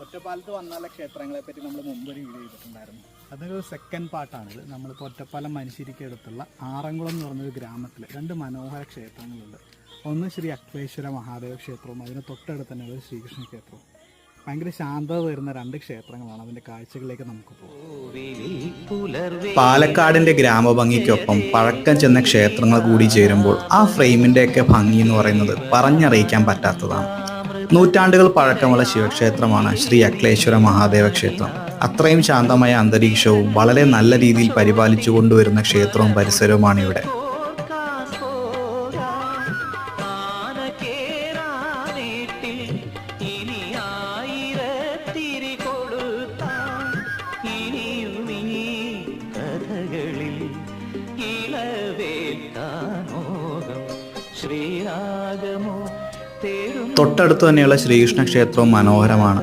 ഒറ്റപ്പാലത്ത് വന്നാലുള്ള ക്ഷേത്രങ്ങളെ പറ്റി നമ്മൾ മുമ്പൊരു വീഡിയോ ചെയ്തിട്ടുണ്ടായിരുന്നു. അതൊരു സെക്കൻഡ് പാർട്ടാണിത്. നമ്മളിപ്പോൾ ഒറ്റപ്പാലം മനുഷ്യരിക്കടുത്തുള്ള ആറന്കുളം എന്ന് പറഞ്ഞൊരു ഗ്രാമത്തിൽ 2 മനോഹര ക്ഷേത്രങ്ങളുണ്ട്. ഒന്ന് ശ്രീ അക്ലേശ്വര മഹാദേവ ക്ഷേത്രവും അതിന് തൊട്ടടുത്ത് തന്നെയുള്ള ശ്രീകൃഷ്ണ ക്ഷേത്രവും. ഭയങ്കര ശാന്തത വരുന്ന 2 ക്ഷേത്രങ്ങളാണ്. അതിൻ്റെ കാഴ്ചകളിലേക്ക് നമുക്ക് പോകാം. പാലക്കാടിന്റെ ഗ്രാമഭംഗിക്കൊപ്പം പഴക്കം ചെന്ന ക്ഷേത്രങ്ങൾ കൂടി ചേരുമ്പോൾ ആ ഫ്രെയിമിൻ്റെയൊക്കെ ഭംഗി എന്ന് പറയുന്നത് പറഞ്ഞറിയിക്കാൻ പറ്റാത്തതാണ്. നൂറ്റാണ്ടുകൾ പഴക്കമുള്ള ശിവക്ഷേത്രമാണ് ശ്രീ അക്ലേശ്വര മഹാദേവ ക്ഷേത്രം. അത്രയും ശാന്തമായ അന്തരീക്ഷവും വളരെ നല്ല രീതിയിൽ പരിപാലിച്ചു കൊണ്ടുവരുന്ന ക്ഷേത്രവും പരിസരവുമാണ് ഇവിടെ. തൊട്ടടുത്ത് തന്നെയുള്ള ശ്രീകൃഷ്ണ ക്ഷേത്രവും മനോഹരമാണ്.